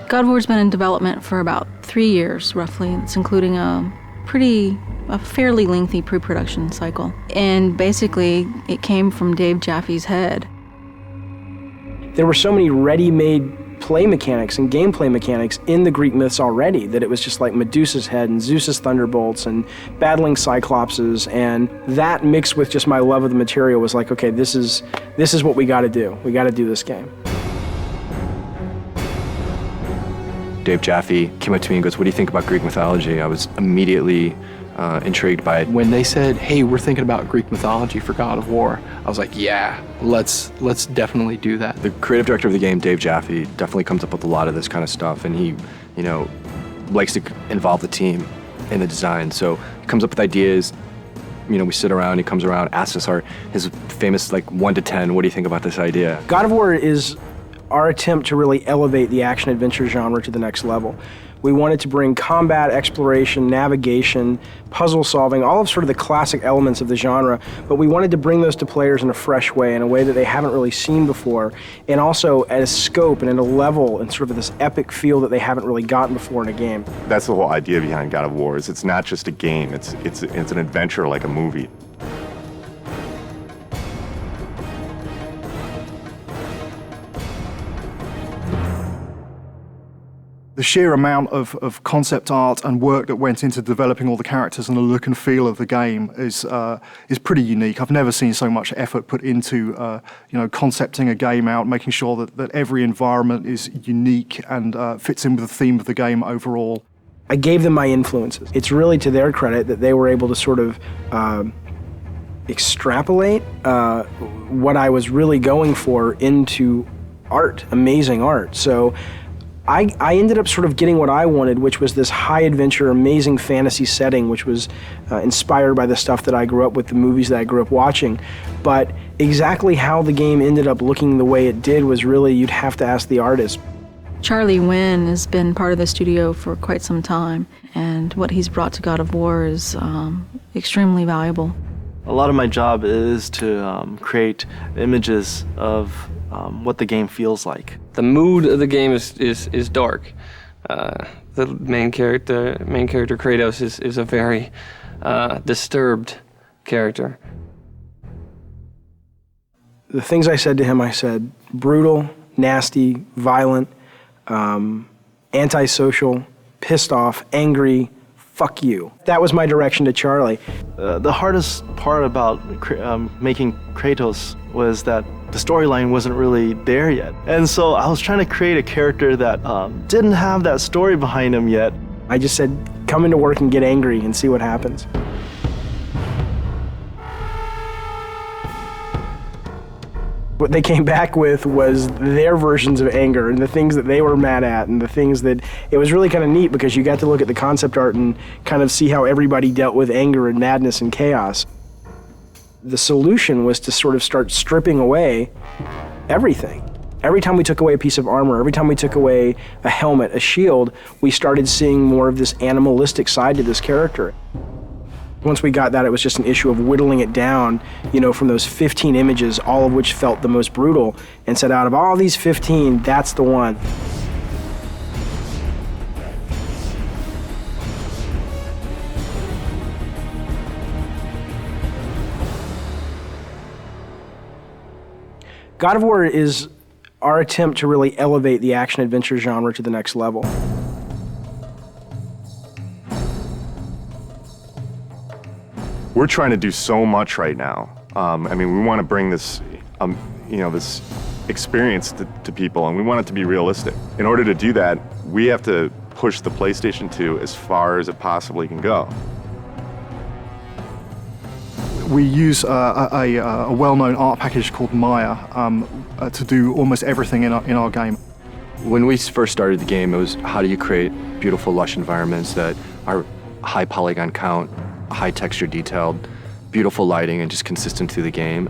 God of War's been in development for about 3 years, roughly. It's including a fairly lengthy pre-production cycle. And basically, it came from Dave Jaffe's head. There were so many ready-made play mechanics and gameplay mechanics in the Greek myths already that it was just like Medusa's head and Zeus's thunderbolts and battling Cyclopses, and that mixed with just my love of the material was like, okay, this is what we gotta do. We gotta do this game. Dave Jaffe came up to me and goes, "What do you think about Greek mythology?" I was immediately intrigued by it. When they said, "Hey, we're thinking about Greek mythology for God of War," I was like, "Yeah, let's definitely do that." The creative director of the game, Dave Jaffe, definitely comes up with a lot of this kind of stuff, and he, likes to involve the team in the design. So he comes up with ideas. We sit around. He comes around, asks us his famous 1 to 10. What do you think about this idea? God of War is our attempt to really elevate the action-adventure genre to the next level. We wanted to bring combat, exploration, navigation, puzzle solving, all of sort of the classic elements of the genre, but we wanted to bring those to players in a fresh way, in a way that they haven't really seen before, and also at a scope and at a level and sort of this epic feel that they haven't really gotten before in a game. That's the whole idea behind God of War, is it's not just a game, it's an adventure like a movie. The sheer amount of concept art and work that went into developing all the characters and the look and feel of the game is pretty unique. I've never seen so much effort put into concepting a game out, making sure that every environment is unique and fits in with the theme of the game overall. I gave them my influences. It's really to their credit that they were able to sort of extrapolate what I was really going for into art, amazing art. So I ended up sort of getting what I wanted, which was this high adventure, amazing fantasy setting, which was inspired by the stuff that I grew up with, the movies that I grew up watching. But exactly how the game ended up looking the way it did was really, you'd have to ask the artist. Charlie Wynn has been part of the studio for quite some time, and what he's brought to God of War is extremely valuable. A lot of my job is to create images of what the game feels like. The mood of the game is dark. The main character Kratos is a very disturbed character. The things I said to him, I said brutal, nasty, violent, antisocial, pissed off, angry, fuck you. That was my direction to Charlie. The hardest part about making Kratos was that the storyline wasn't really there yet. And so I was trying to create a character that didn't have that story behind him yet. I just said, come into work and get angry and see what happens. What they came back with was their versions of anger and the things that they were mad at and the things that, it was really kind of neat because you got to look at the concept art and kind of see how everybody dealt with anger and madness and chaos. The solution was to sort of start stripping away everything. Every time we took away a piece of armor, every time we took away a helmet, a shield, we started seeing more of this animalistic side to this character. Once we got that, it was just an issue of whittling it down, from those 15 images, all of which felt the most brutal, and said, out of all these 15, that's the one. God of War is our attempt to really elevate the action-adventure genre to the next level. We're trying to do so much right now. We want to bring this, this experience to people, and we want it to be realistic. In order to do that, we have to push the PlayStation 2 as far as it possibly can go. We use a well-known art package called Maya to do almost everything in our game. When we first started the game, it was how do you create beautiful, lush environments that are high polygon count, high texture detailed, beautiful lighting, and just consistent through the game.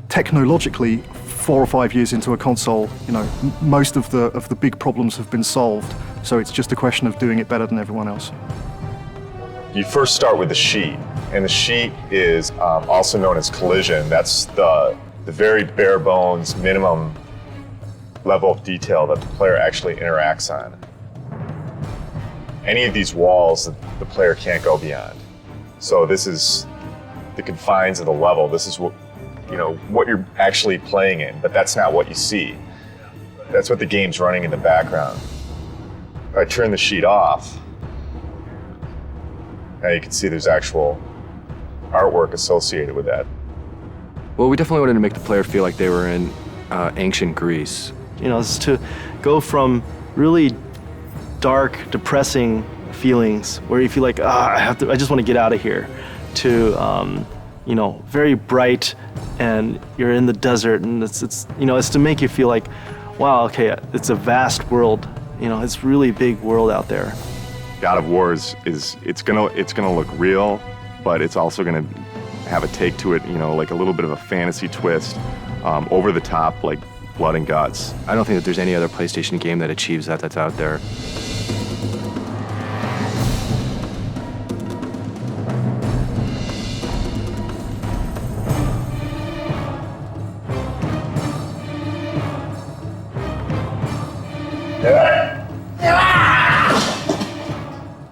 Technologically, 4 or 5 years into a console, most of the big problems have been solved, so it's just a question of doing it better than everyone else. You first start with the sheet, and the sheet is also known as collision. That's the very bare bones minimum level of detail that the player actually interacts on. Any of these walls that the player can't go beyond. So this is the confines of the level. This is what, you know, what you're actually playing in, but that's not what you see. That's what the game's running in the background. If I turn the sheet off, now you can see there's actual artwork associated with that. Well, we definitely wanted to make the player feel like they were in ancient Greece. You know, it's to go from really dark, depressing feelings where you feel like, I just want to get out of here, to, you know, very bright, and you're in the desert, and it's you know, it's to make you feel like, wow, okay, it's a vast world. You know, it's really big world out there. God of War it's gonna look real, but it's also gonna have a take to it, you know, like a little bit of a fantasy twist, over the top, like blood and guts. I don't think that there's any other PlayStation game that achieves that that's out there.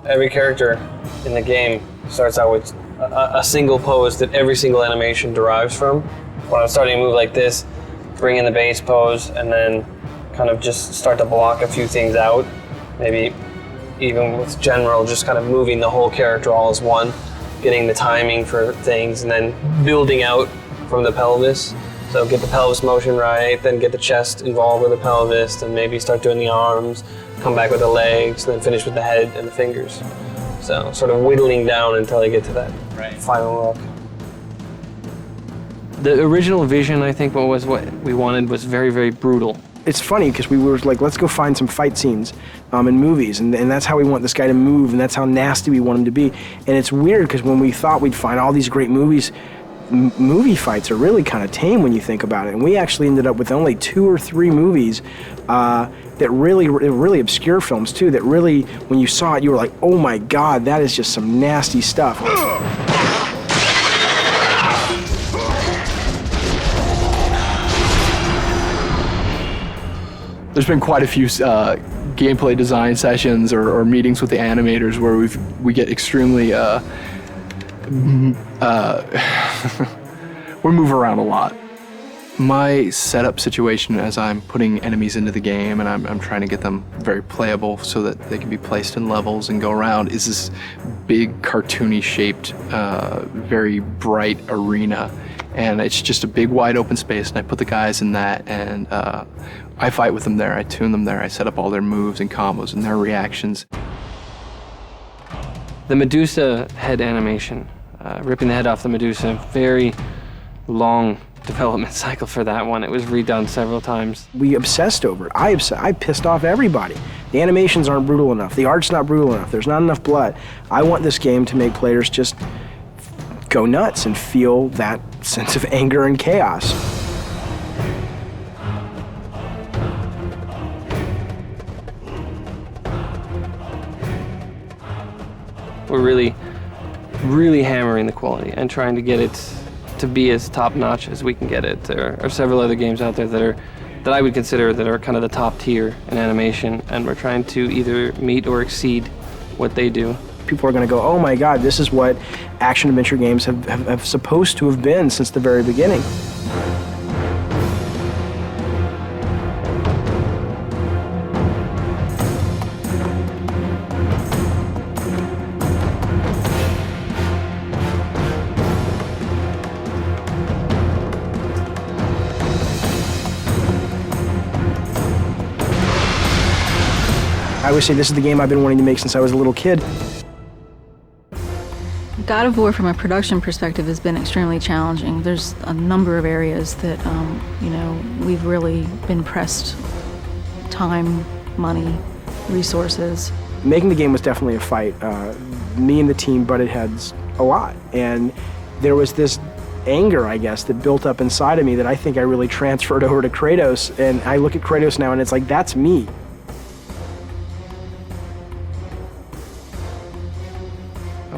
Every character in the game starts out with a single pose that every single animation derives from. When I'm starting to move like this, bring in the base pose, and then kind of just start to block a few things out. Maybe even with general, just kind of moving the whole character all as one, getting the timing for things, and then building out from the pelvis. So get the pelvis motion right, then get the chest involved with the pelvis, then maybe start doing the arms, come back with the legs, then finish with the head and the fingers. So sort of whittling down until I get to that final look. The original vision, I think, what we wanted was very, very brutal. It's funny because we were like, let's go find some fight scenes in movies, and that's how we want this guy to move, and that's how nasty we want him to be. And it's weird because when we thought we'd find all these great movies, movie fights are really kind of tame when you think about it. And we actually ended up with only 2 or 3 movies that really obscure films too, that really, when you saw it, you were like, oh my God, that is just some nasty stuff. There's been quite a few gameplay design sessions or meetings with the animators where we get extremely we move around a lot. My setup situation as I'm putting enemies into the game and I'm trying to get them very playable so that they can be placed in levels and go around is this big cartoony shaped, very bright arena. And it's just a big wide open space, and I put the guys in that, and I fight with them there, I tune them there, I set up all their moves and combos and their reactions. The Medusa head animation, ripping the head off the Medusa, very long development cycle for that one. It was redone several times. We obsessed over it. I pissed off everybody. The animations aren't brutal enough. The art's not brutal enough. There's not enough blood. I want this game to make players just go nuts and feel that sense of anger and chaos. We're really, really hammering the quality and trying to get it to be as top-notch as we can get it. There are several other games out there that I would consider that are kind of the top tier in animation, and we're trying to either meet or exceed what they do. People are going to go, oh my God, this is what action-adventure games have supposed to have been since the very beginning. I always say this is the game I've been wanting to make since I was a little kid. God of War, from a production perspective, has been extremely challenging. There's a number of areas that, you know, we've really been pressed time, money, resources. Making the game was definitely a fight. Me and the team butted heads a lot, and there was this anger, I guess, that built up inside of me that I think I really transferred over to Kratos, and I look at Kratos now and it's like, that's me.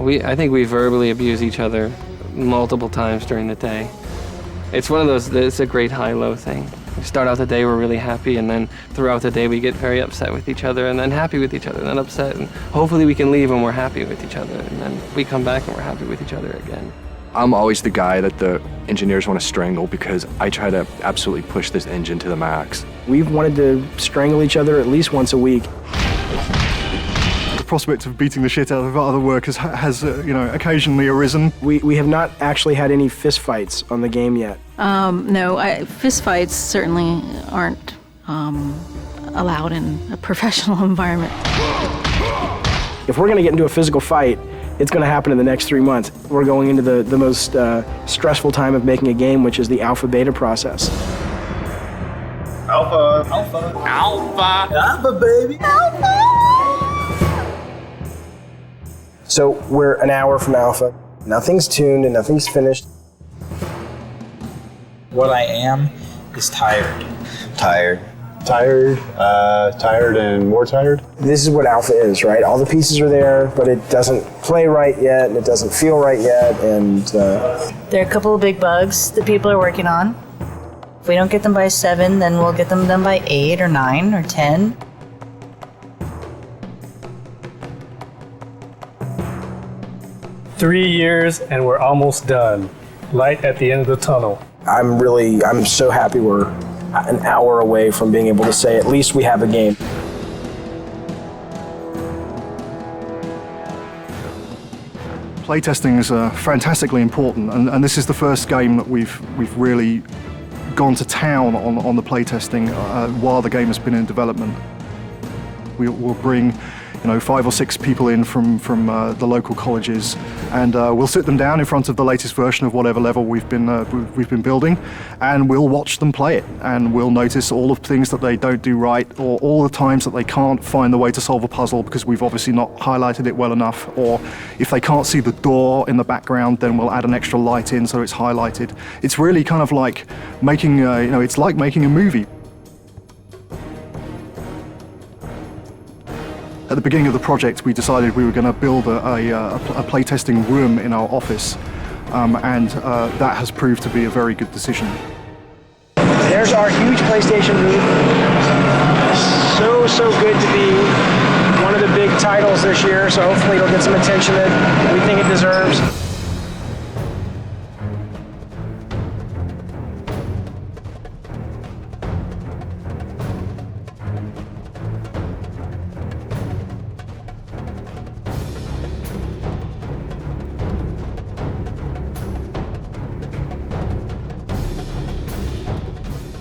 I think we verbally abuse each other multiple times during the day. It's one of those, it's a great high-low thing. We start out the day, we're really happy, and then throughout the day we get very upset with each other, and then happy with each other, and then upset, and hopefully we can leave when we're happy with each other, and then we come back and we're happy with each other again. I'm always the guy that the engineers want to strangle because I try to absolutely push this engine to the max. We've wanted to strangle each other at least once a week. The prospect of beating the shit out of other workers has occasionally arisen. We have not actually had any fist fights on the game yet. No, fist fights certainly aren't allowed in a professional environment. If we're going to get into a physical fight, it's going to happen in the next 3 months. We're going into the most stressful time of making a game, which is the alpha-beta process. Alpha. Alpha. Alpha. Alpha, baby. Alpha. So we're an hour from alpha. Nothing's tuned and nothing's finished. What I am is tired. Tired. Tired and more tired. This is what alpha is, right? All the pieces are there, but it doesn't play right yet, and it doesn't feel right yet, and... There are a couple of big bugs that people are working on. If we don't get them by 7, then we'll get them done by 8 or 9 or 10. Three years and we're almost done. Light at the end of the tunnel. I'm so happy we're an hour away from being able to say at least we have a game. Playtesting is fantastically important, and this is the first game that we've really gone to town on the playtesting while the game has been in development. We'll bring 5 or 6 people in from the local colleges, and we'll sit them down in front of the latest version of whatever level we've been building, and we'll watch them play it, and we'll notice all of the things that they don't do right, or all the times that they can't find the way to solve a puzzle because we've obviously not highlighted it well enough, or if they can't see the door in the background, then we'll add an extra light in so it's highlighted. It's really kind of like making it's like making a movie. At the beginning of the project, we decided we were going to build a playtesting room in our office, and that has proved to be a very good decision. There's our huge PlayStation booth. So good to be one of the big titles this year, so hopefully it'll get some attention that we think it deserves.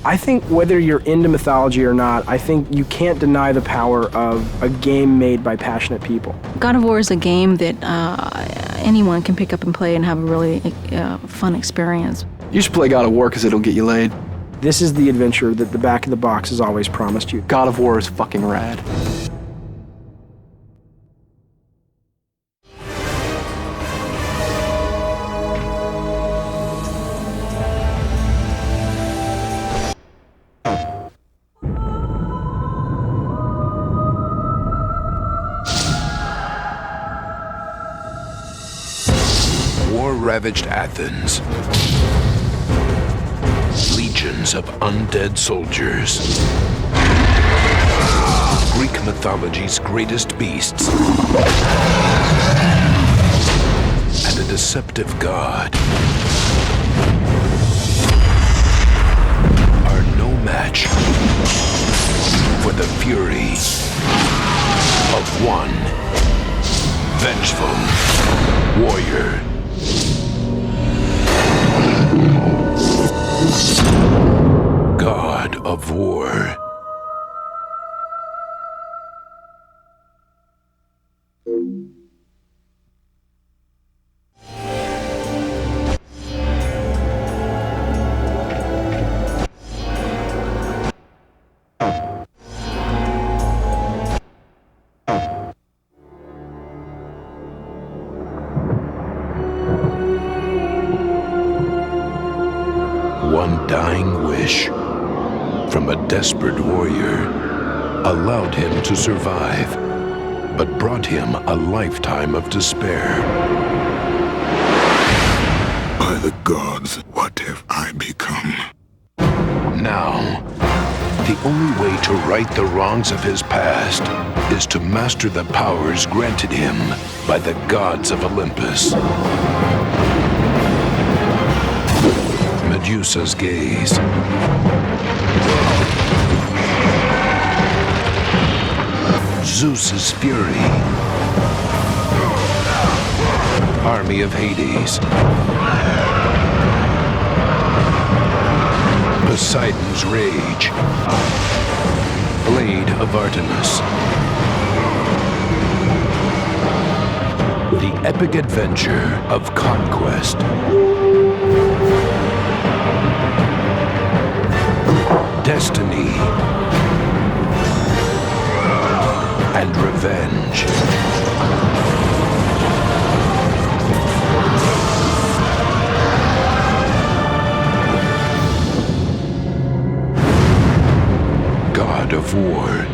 I think whether you're into mythology or not, I think you can't deny the power of a game made by passionate people. God of War is a game that anyone can pick up and play and have a really fun experience. You should play God of War because it'll get you laid. This is the adventure that the back of the box has always promised you. God of War is fucking rad. War-ravaged Athens. Legions of undead soldiers. Greek mythology's greatest beasts. And a deceptive god are no match for the fury of one vengeful warrior. God of War. One dying wish from a desperate warrior allowed him to survive, but brought him a lifetime of despair. By the gods, what captive I become. Now, the only way to right the wrongs of his past is to master the powers granted him by the gods of Olympus. Medusa's gaze. Zeus's fury. Army of Hades. Poseidon's rage. Blade of Artemis. The epic adventure of conquest. Destiny. And revenge. God of War.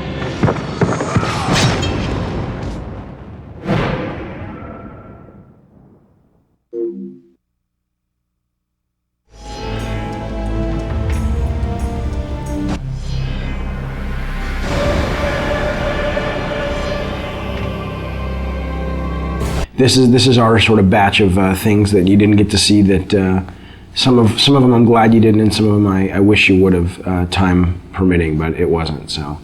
This is our sort of batch of things that you didn't get to see. That some of them I'm glad you didn't, and some of them I wish you would have, time permitting, but it wasn't. So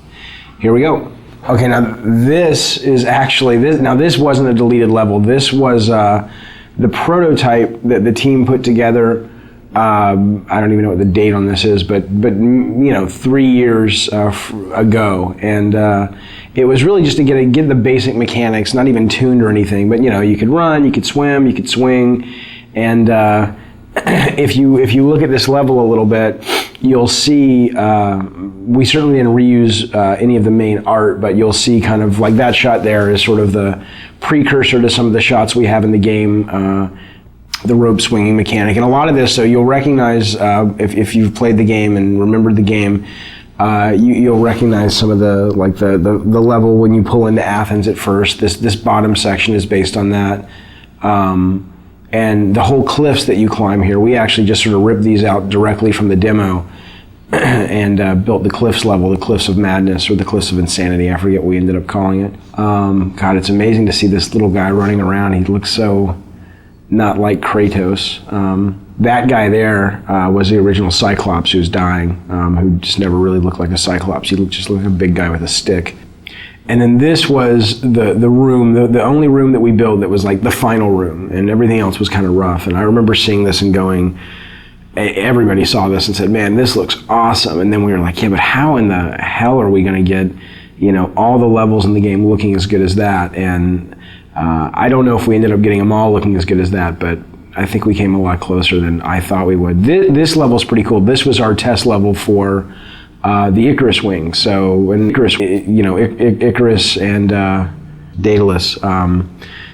here we go. Okay, now this is actually this. Now this wasn't a deleted level. This was the prototype that the team put together. I don't even know what the date on this is, but 3 years ago, and it was really just to get the basic mechanics, not even tuned or anything, but you could run, you could swim, you could swing, and if you look at this level a little bit, you'll see we certainly didn't reuse any of the main art, but you'll see kind of like that shot there is sort of the precursor to some of the shots we have in the game. The rope swinging mechanic, and a lot of this, so you'll recognize if you've played the game and remembered the game, you'll recognize some of the level when you pull into Athens at first. This bottom section is based on that, and the whole cliffs that you climb here, we actually just sort of ripped these out directly from the demo and built the cliffs level, the cliffs of madness or the cliffs of insanity. I forget what we ended up calling it. God, it's amazing to see this little guy running around. He looks so not like Kratos. That guy there was the original Cyclops who's dying, who just never really looked like a Cyclops. He just looked like a big guy with a stick. And then this was the room, the only room that we built that was like the final room, and everything else was kind of rough. And I remember seeing this and going, everybody saw this and said, man, this looks awesome. And then we were like, yeah, but how in the hell are we gonna get, all the levels in the game looking as good as that? And I don't know if we ended up getting them all looking as good as that, but I think we came a lot closer than I thought we would. This level's pretty cool. This was our test level for the Icarus wing. So when Icarus, Icarus and Daedalus,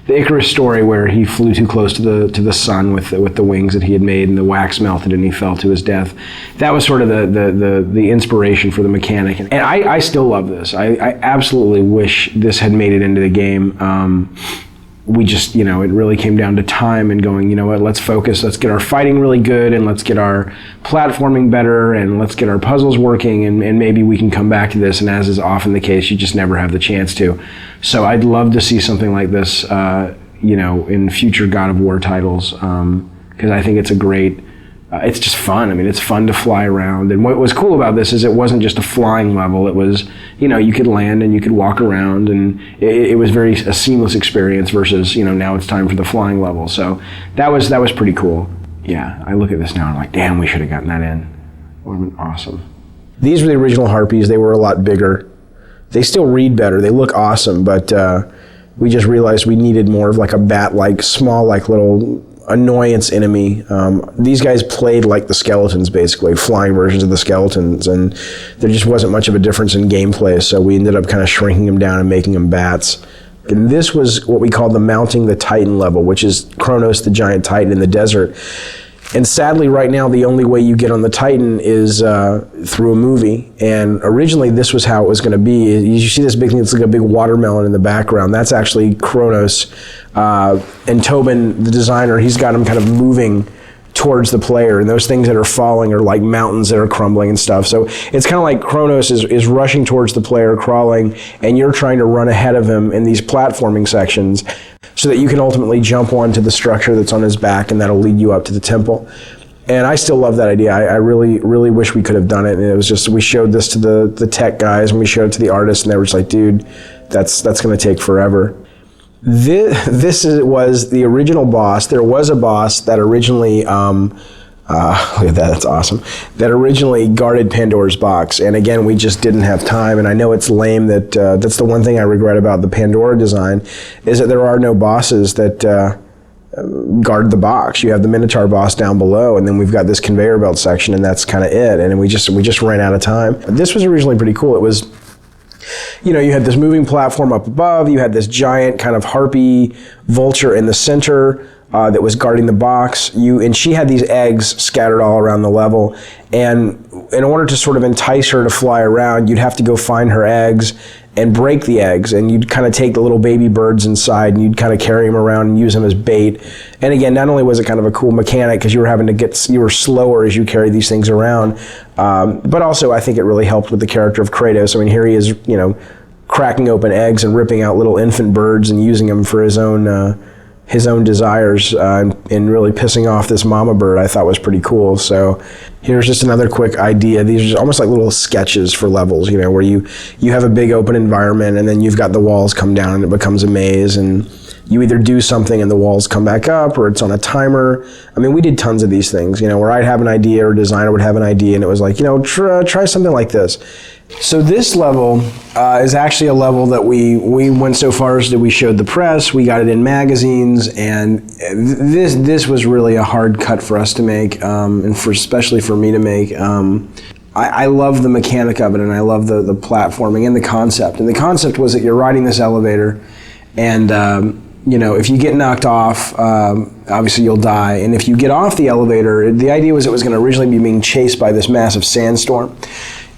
the Icarus story where he flew too close to the sun with the wings that he had made, and the wax melted and he fell to his death. That was sort of the inspiration for the mechanic. And I still love this. I absolutely wish this had made it into the game. We just, it really came down to time and going, let's focus, let's get our fighting really good, and let's get our platforming better, and let's get our puzzles working, and maybe we can come back to this. And as is often the case, you just never have the chance to. So I'd love to see something like this, in future God of War titles, because I think it's a great, it's just fun. I mean, it's fun to fly around. And what was cool about this is it wasn't just a flying level. It was, you could land and you could walk around, and it was a seamless experience versus, now it's time for the flying level. So that was pretty cool. Yeah, I look at this now and I'm like, damn, we should have gotten that in. It would have been awesome. These were the original Harpies. They were a lot bigger. They still read better. They look awesome, but we just realized we needed more of like a bat-like, small, like little annoyance enemy. These guys played like the skeletons, basically, flying versions of the skeletons, and there just wasn't much of a difference in gameplay, so we ended up kind of shrinking them down and making them bats. And this was what we called the Mounting the Titan level, which is Kronos, the giant titan in the desert. And sadly, right now, the only way you get on the Titan is through a movie. And originally, this was how it was going to be. You see this big thing, it's like a big watermelon in the background. That's actually Kronos. And Tobin, the designer, he's got him kind of moving towards the player, and those things that are falling are like mountains that are crumbling and stuff. So it's kind of like Kronos is rushing towards the player, crawling, and you're trying to run ahead of him in these platforming sections so that you can ultimately jump onto the structure that's on his back, and that'll lead you up to the temple. And I still love that idea. I really, really wish we could have done it. And it was just, we showed this to the tech guys, and we showed it to the artists, and they were just like, dude, that's going to take forever. This was the original boss. There was a boss that originally, look at that, that's awesome, that originally guarded Pandora's box. And again, we just didn't have time. And I know it's lame that that's the one thing I regret about the Pandora design, is that there are no bosses that guard the box. You have the Minotaur boss down below, and then we've got this conveyor belt section, and that's kind of it. And we just ran out of time. But this was originally pretty cool. It was, you know, you had this moving platform up above, you had this giant kind of harpy vulture in the center that was guarding the box. And she had these eggs scattered all around the level. And in order to sort of entice her to fly around, you'd have to go find her eggs and break the eggs. And you'd kind of take the little baby birds inside, and you'd kind of carry them around and use them as bait. And again, not only was it kind of a cool mechanic because you were slower as you carried these things around, but also I think it really helped with the character of Kratos. I mean, here he is, you know, cracking open eggs and ripping out little infant birds and using them for his own desires, and really pissing off this mama bird. I thought was pretty cool. So here's just another quick idea. These are just almost like little sketches for levels, you know, where you have a big open environment, and then you've got the walls come down and it becomes a maze, and you either do something and the walls come back up, or it's on a timer. I mean, we did tons of these things, you know, where I'd have an idea, or a designer would have an idea, and it was like, you know, try something like this. So this level is actually a level that we went so far as that we showed the press, we got it in magazines, and this was really a hard cut for us to make, and especially for me to make. I love the mechanic of it, and I love the platforming and the concept. And the concept was that you're riding this elevator, and you know, if you get knocked off, obviously you'll die. And if you get off the elevator, the idea was it was going to originally be being chased by this massive sandstorm.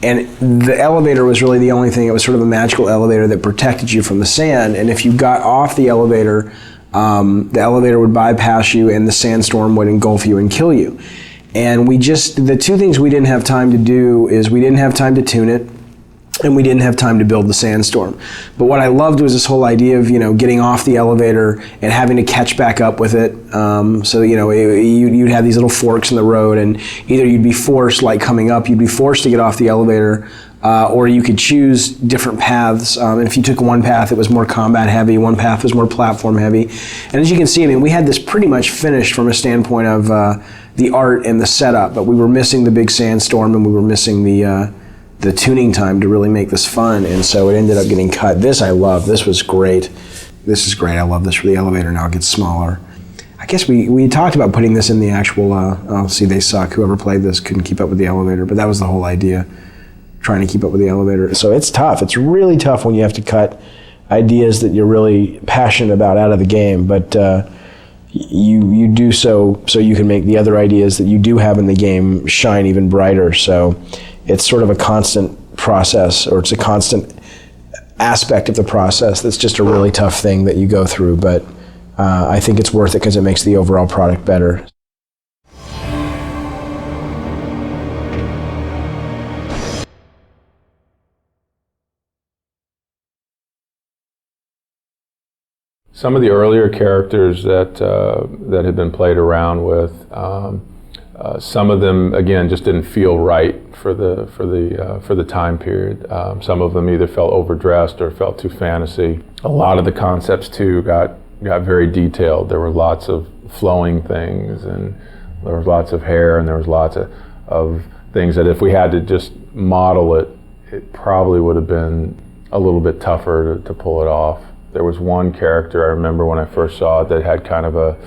And the elevator was really the only thing. It was sort of a magical elevator that protected you from the sand. And if you got off the elevator would bypass you, and the sandstorm would engulf you and kill you. And the two things we didn't have time to do is we didn't have time to tune it, and we didn't have time to build the sandstorm. But what I loved was this whole idea of, you know, getting off the elevator and having to catch back up with it. So, you know, you'd have these little forks in the road, and either you'd be forced, like coming up, you'd be forced to get off the elevator, or you could choose different paths. And if you took one path, it was more combat heavy, one path was more platform heavy. And as you can see, I mean, we had this pretty much finished from a standpoint of the art and the setup, but we were missing the big sandstorm, and we were missing the tuning time to really make this fun, and so it ended up getting cut. This I love. This was great. This is great. I love this for the elevator. Now it gets smaller. I guess we talked about putting this in the actual, see, they suck. Whoever played this couldn't keep up with the elevator, but that was the whole idea, trying to keep up with the elevator. So it's tough. It's really tough when you have to cut ideas that you're really passionate about out of the game, but you do so you can make the other ideas that you do have in the game shine even brighter. So it's sort of a constant process, or it's a constant aspect of the process that's just a really tough thing that you go through, but I think it's worth it because it makes the overall product better. Some of the earlier characters that had been played around with, some of them again just didn't feel right for the time period. Some of them either felt overdressed or felt too fantasy. A lot of the concepts too got very detailed. There were lots of flowing things, and there was lots of hair, and there was lots of things that if we had to just model it, it probably would have been a little bit tougher to pull it off. There was one character I remember when I first saw it that had kind of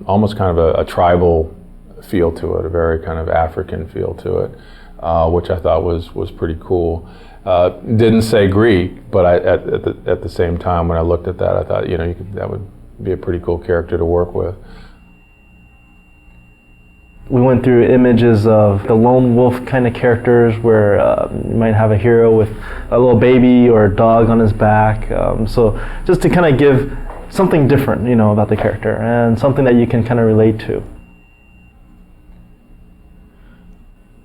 almost kind of a tribal feel to it, a very kind of African feel to it, which I thought was pretty cool. Didn't say Greek, but at the same time when I looked at that, I thought, you know, that would be a pretty cool character to work with. We went through images of the lone wolf kind of characters where you might have a hero with a little baby or a dog on his back. So just to kind of give something different, you know, about the character and something that you can kind of relate to.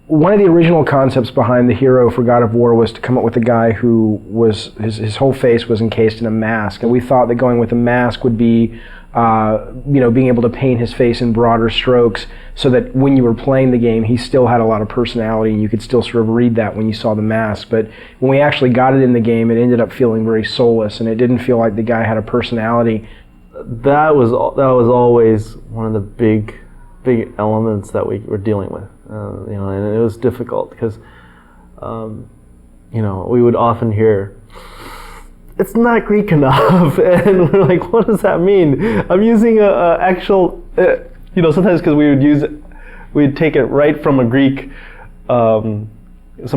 one of the original concepts behind the hero for God of War was to come up with a guy who was, his whole face was encased in a mask. And we thought that going with a mask would be, being able to paint his face in broader strokes so that when you were playing the game, he still had a lot of personality and you could still sort of read that when you saw the mask. But when we actually got it in the game, it ended up feeling very soulless and it didn't feel like the guy had a personality. That was always one of the big elements that we were dealing with, and it was difficult because, we would often hear, it's not Greek enough, and we're like, what does that mean? I'm using a actual, sometimes because we'd take it right from a Greek, some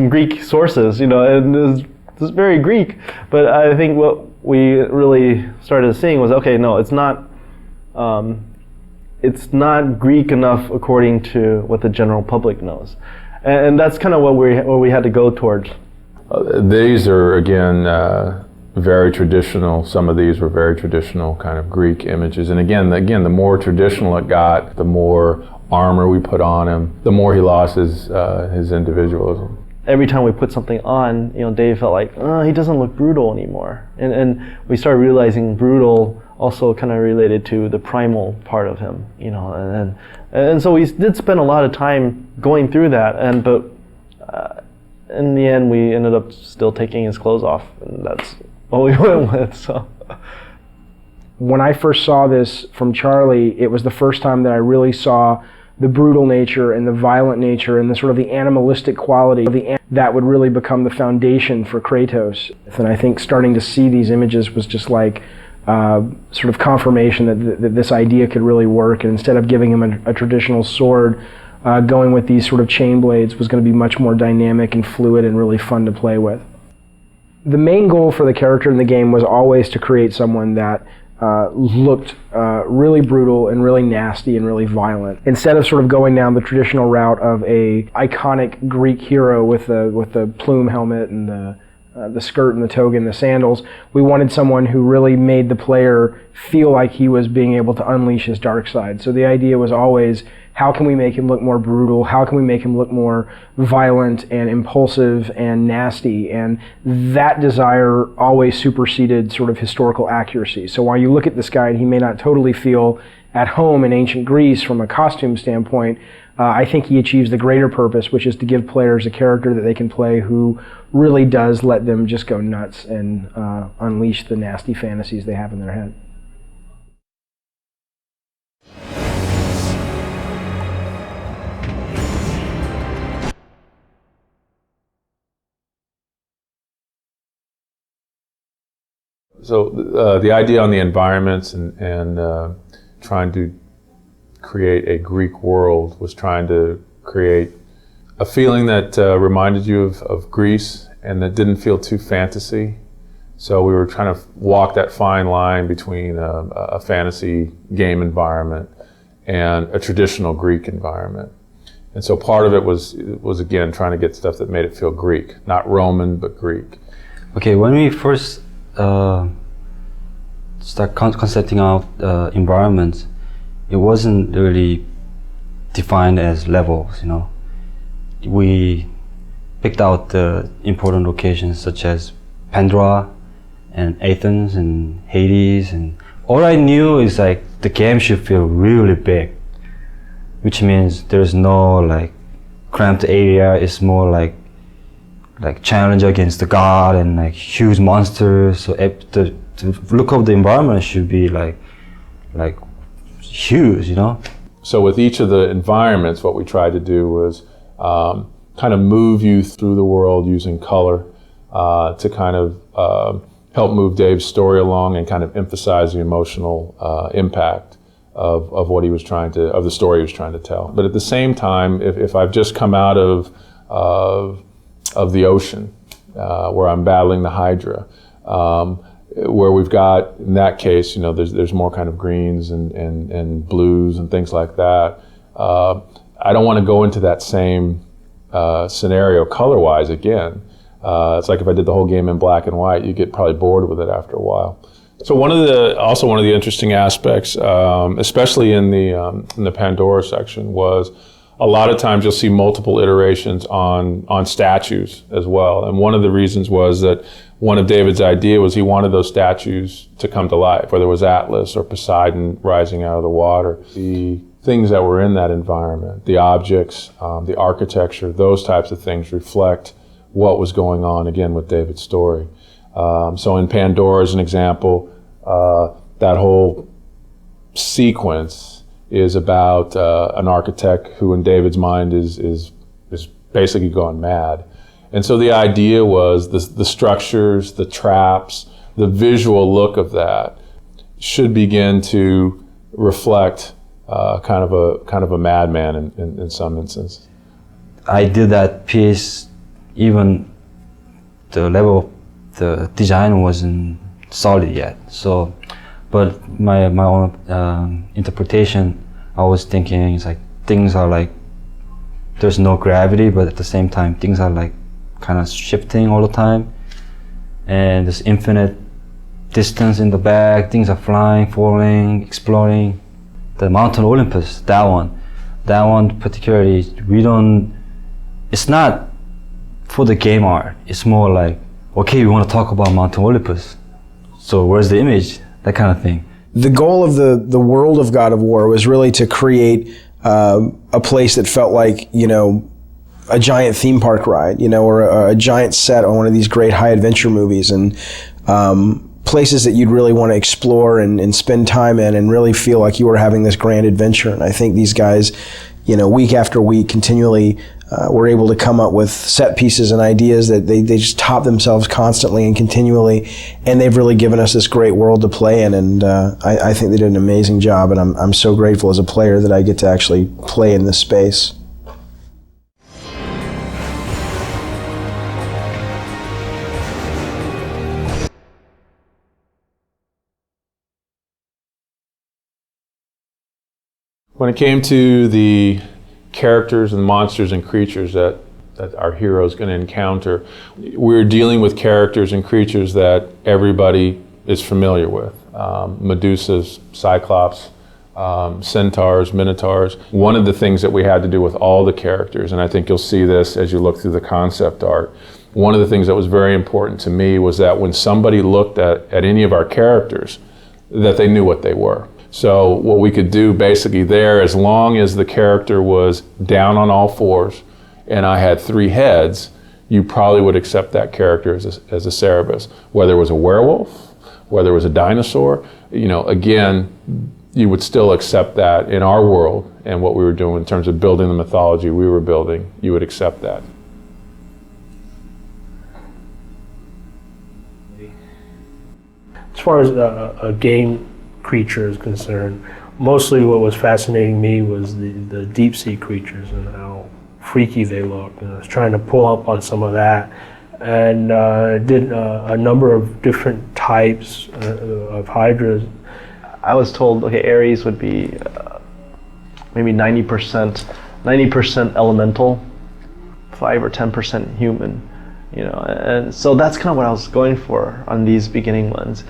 Greek sources, and it's very Greek, but I think what we really started seeing was, okay, no, it's not Greek enough according to what the general public knows, and that's kind of what we had to go towards. These are again very traditional. Some of these were very traditional kind of Greek images, and again, the more traditional it got, the more armor we put on him, the more he lost his individualism. Every time we put something on, Dave felt like, he doesn't look brutal anymore. And we started realizing brutal also kind of related to the primal part of him, and so we did spend a lot of time going through that, but in the end we ended up still taking his clothes off, and that's what we went with. So when I first saw this from Charlie, it was the first time that I really saw the brutal nature and the violent nature and the sort of the animalistic quality that would really become the foundation for Kratos. And I think starting to see these images was just like sort of confirmation that this idea could really work, and instead of giving him a traditional sword, going with these sort of chain blades was going to be much more dynamic and fluid and really fun to play with. The main goal for the character in the game was always to create someone that looked really brutal and really nasty and really violent. Instead of sort of going down the traditional route of a iconic Greek hero with the plume helmet and the skirt and the toga and the sandals, we wanted someone who really made the player feel like he was being able to unleash his dark side. So the idea was always, how can we make him look more brutal? How can we make him look more violent and impulsive and nasty? And that desire always superseded sort of historical accuracy. So while you look at this guy and he may not totally feel at home in ancient Greece from a costume standpoint, I think he achieves the greater purpose, which is to give players a character that they can play who really does let them just go nuts and unleash the nasty fantasies they have in their head. So the idea on the environments and trying to create a Greek world was trying to create a feeling that reminded you of Greece and that didn't feel too fantasy. So we were trying to walk that fine line between a fantasy game environment and a traditional Greek environment. And so part of it was again trying to get stuff that made it feel Greek, not Roman, but Greek. Okay, when we first start concepting out environments, it wasn't really defined as levels, We picked out the important locations such as Pandora and Athens and Hades, and all I knew is like the game should feel really big, which means there's no like cramped area. It's more like challenge against the god and like huge monsters. So the look of the environment should be like huge, So with each of the environments, what we tried to do was kind of move you through the world using color to kind of help move Dave's story along and kind of emphasize the emotional impact of what he was trying to, of the story he was trying to tell. But at the same time, if I've just come out of the ocean where I'm battling the Hydra, where we've got, in that case, there's more kind of greens and blues and things like that. I don't want to go into that same scenario color-wise again. It's like if I did the whole game in black and white, you get probably bored with it after a while. So one of the interesting aspects, especially in the Pandora section, was A lot of times you'll see multiple iterations on statues as well. And one of the reasons was that one of David's idea was he wanted those statues to come to life, whether it was Atlas or Poseidon rising out of the water. The things that were in that environment, the objects, the architecture, those types of things reflect what was going on, again, with David's story. So in Pandora, as an example, that whole sequence is about an architect who, in David's mind, is basically gone mad. And so the idea was the structures, the traps, the visual look of that should begin to reflect kind of a madman in some instances. I did that piece, even the level of the design wasn't solid yet. So, but my own interpretation, I was thinking it's like things are like there's no gravity, but at the same time things are like kind of shifting all the time, and there's infinite distance in the back. Things are flying, falling, exploding. The mountain Olympus, that one particularly, it's not for the game art. It's more like, okay, we want to talk about Mountain Olympus, so where's the image? That kind of thing. The goal of the world of God of War was really to create a place that felt like, a giant theme park ride, or a giant set on one of these great high adventure movies, and places that you'd really want to explore and spend time in and really feel like you were having this grand adventure. And I think these guys, week after week, continually were able to come up with set pieces and ideas that they just top themselves constantly and continually, and they've really given us this great world to play in, and I think they did an amazing job, and I'm so grateful as a player that I get to actually play in this space. When it came to the characters and monsters and creatures that our hero is going to encounter, we're dealing with characters and creatures that everybody is familiar with. Medusas, Cyclops, centaurs, minotaurs. One of the things that we had to do with all the characters, and I think you'll see this as you look through the concept art, one of the things that was very important to me was that when somebody looked at any of our characters, that they knew what they were. So what we could do basically there, as long as the character was down on all fours and I had 3 heads, you probably would accept that character as a Cerberus. Whether it was a werewolf, whether it was a dinosaur, again, you would still accept that in our world and what we were doing in terms of building the mythology we were building, you would accept that. As far as a game creature is concerned, mostly what was fascinating me was the deep sea creatures and how freaky they look. And I was trying to pull up on some of that, and did a number of different types of hydras. I was told, okay, Ares would be maybe 90% elemental, 5 or 10% human. And so that's kind of what I was going for on these beginning ones.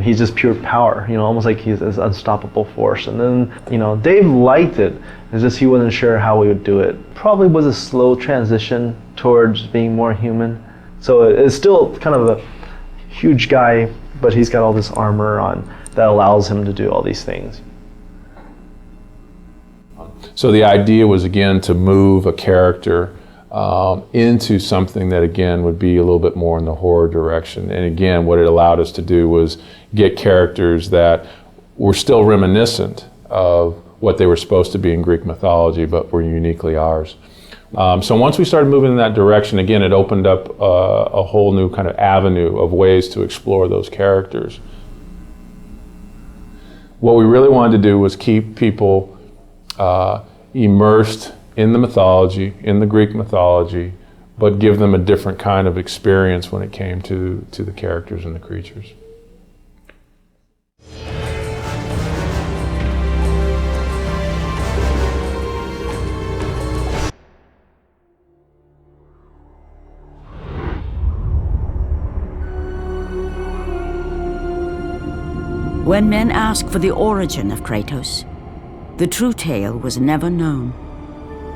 He's just pure power, almost like he's this unstoppable force. And then, Dave liked it. It's just he wasn't sure how we would do it. Probably was a slow transition towards being more human. So it's still kind of a huge guy, but he's got all this armor on that allows him to do all these things. So the idea was, again, to move a character into something that, again, would be a little bit more in the horror direction. And again, what it allowed us to do was get characters that were still reminiscent of what they were supposed to be in Greek mythology, but were uniquely ours. So once we started moving in that direction, again, it opened up a whole new kind of avenue of ways to explore those characters. What we really wanted to do was keep people immersed in the mythology, in the Greek mythology, but give them a different kind of experience when it came to the characters and the creatures. When men ask for the origin of Kratos, the true tale was never known.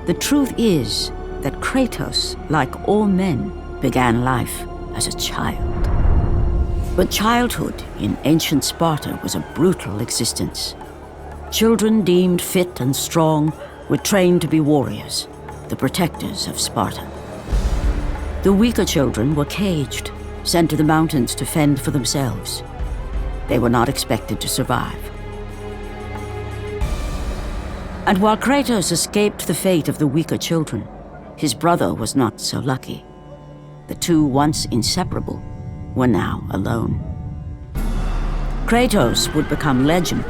The truth is that Kratos, like all men, began life as a child. But childhood in ancient Sparta was a brutal existence. Children deemed fit and strong were trained to be warriors, the protectors of Sparta. The weaker children were caged, sent to the mountains to fend for themselves. They were not expected to survive. And while Kratos escaped the fate of the weaker children, his brother was not so lucky. The two, once inseparable, were now alone. Kratos would become legend,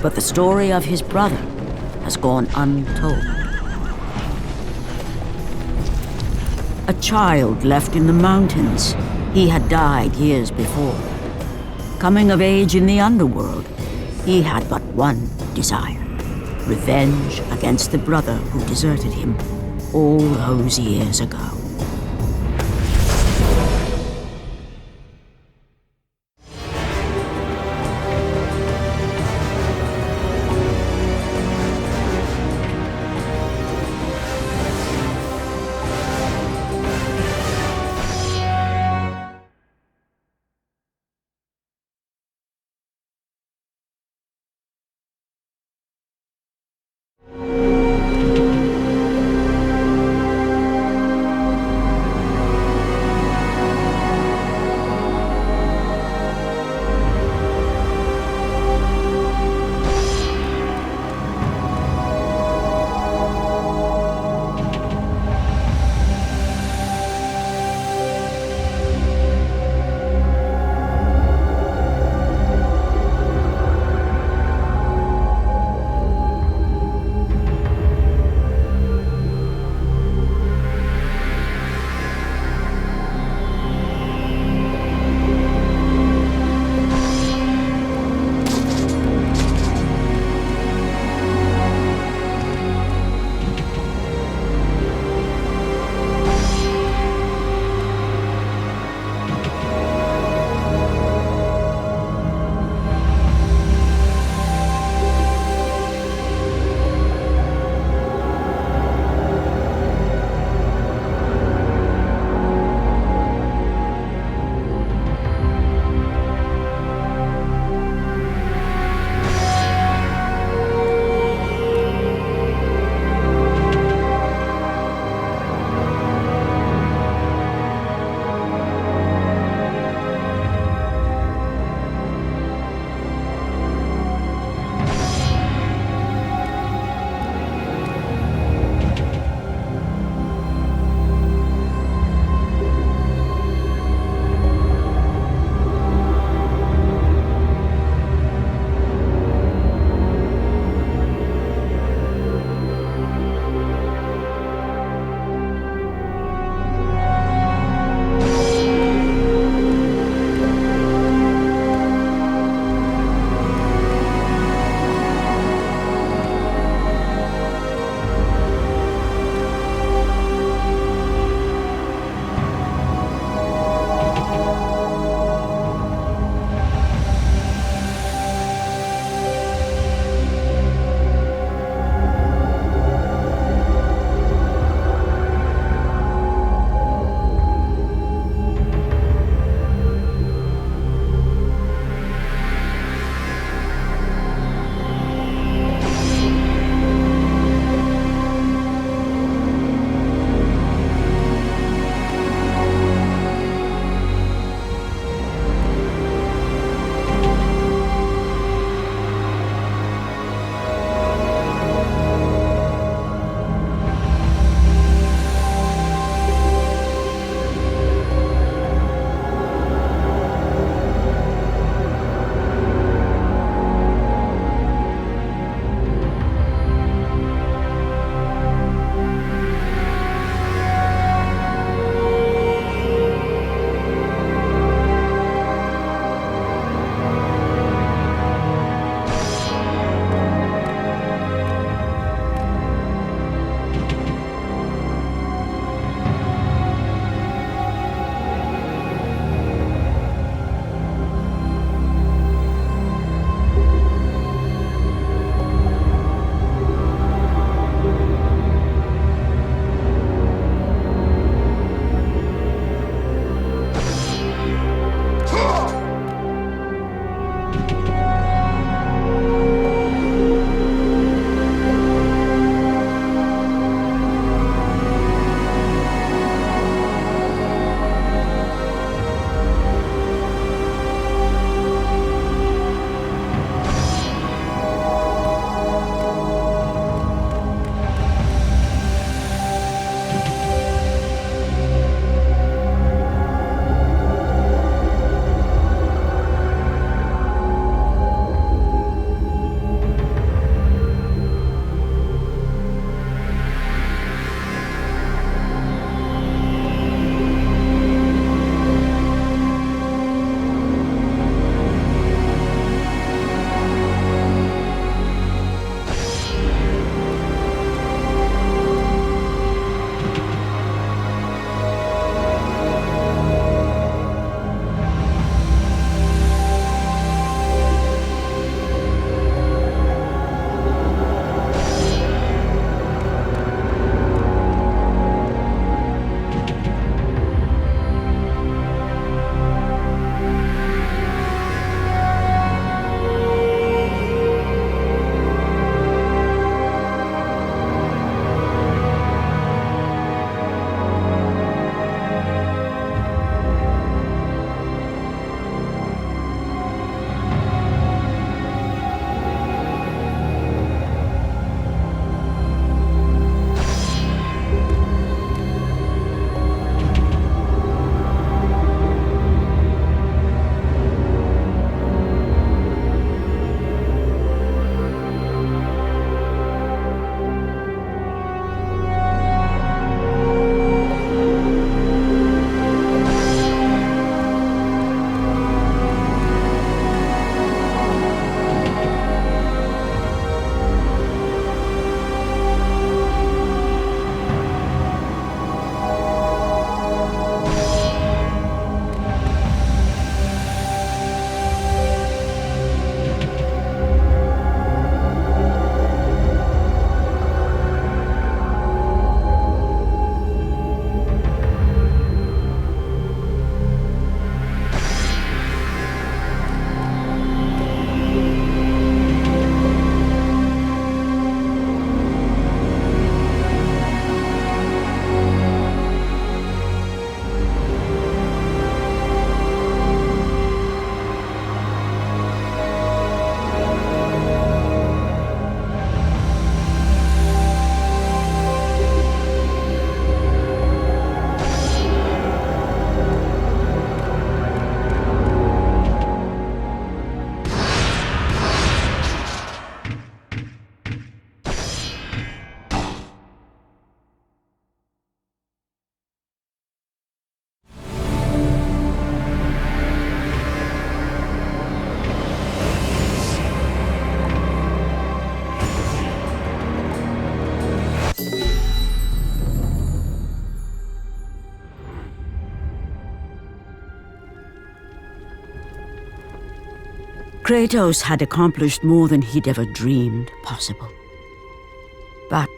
but the story of his brother has gone untold. A child left in the mountains, he had died years before. Coming of age in the underworld, he had but one desire: revenge against the brother who deserted him all those years ago. Kratos had accomplished more than he'd ever dreamed possible. But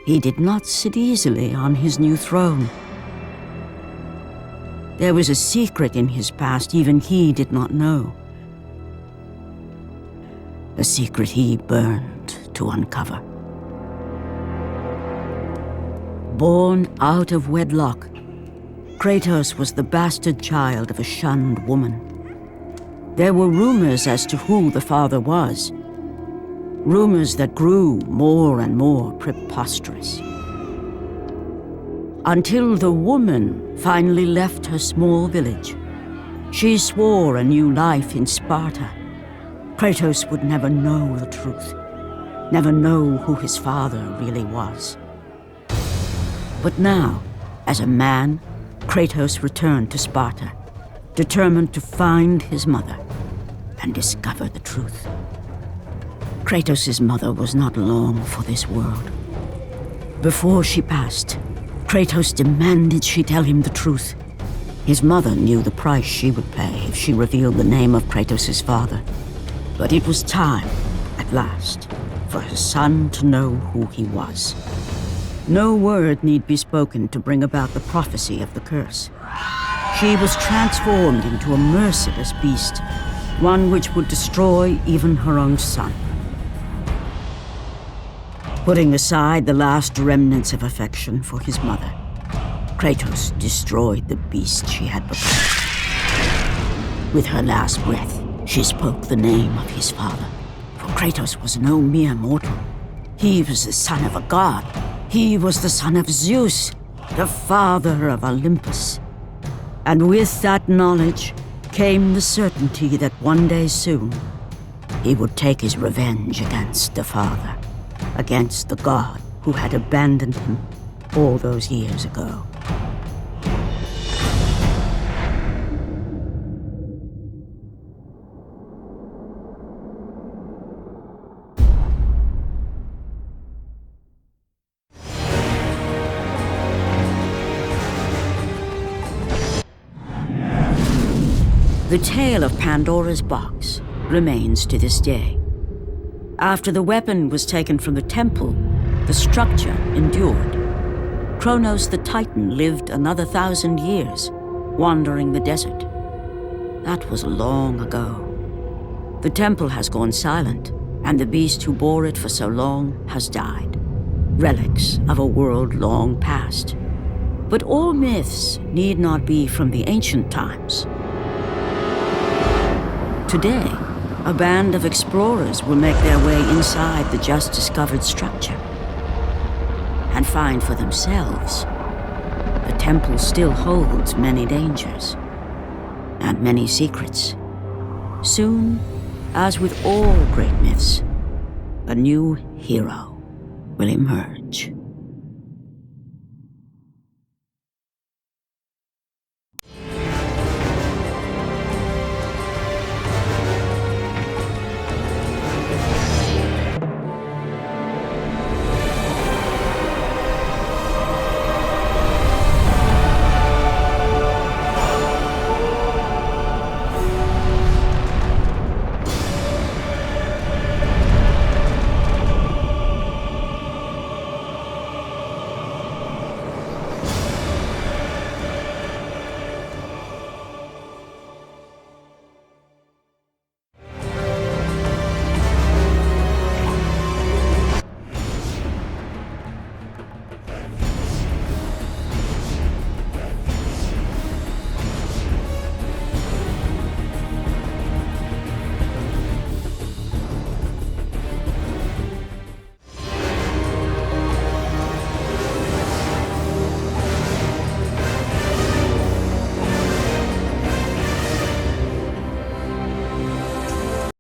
he did not sit easily on his new throne. There was a secret in his past even he did not know. A secret he burned to uncover. Born out of wedlock, Kratos was the bastard child of a shunned woman. There were rumors as to who the father was. Rumors that grew more and more preposterous. Until the woman finally left her small village. She swore a new life in Sparta. Kratos would never know the truth, never know who his father really was. But now, as a man, Kratos returned to Sparta, determined to find his mother and discover the truth. Kratos' mother was not long for this world. Before she passed, Kratos demanded she tell him the truth. His mother knew the price she would pay if she revealed the name of Kratos' father. But it was time, at last, for her son to know who he was. No word need be spoken to bring about the prophecy of the curse. She was transformed into a merciless beast, one which would destroy even her own son. Putting aside the last remnants of affection for his mother, Kratos destroyed the beast she had become. With her last breath, she spoke the name of his father. For Kratos was no mere mortal. He was the son of a god. He was the son of Zeus, the father of Olympus. And with that knowledge came the certainty that one day soon, he would take his revenge against the father, against the god who had abandoned him all those years ago. The tale of Pandora's box remains to this day. After the weapon was taken from the temple, the structure endured. Kronos the Titan lived another 1,000 years, wandering the desert. That was long ago. The temple has gone silent, and the beast who bore it for so long has died. Relics of a world long past. But all myths need not be from the ancient times. Today, a band of explorers will make their way inside the just-discovered structure and find for themselves the temple still holds many dangers and many secrets. Soon, as with all great myths, a new hero will emerge.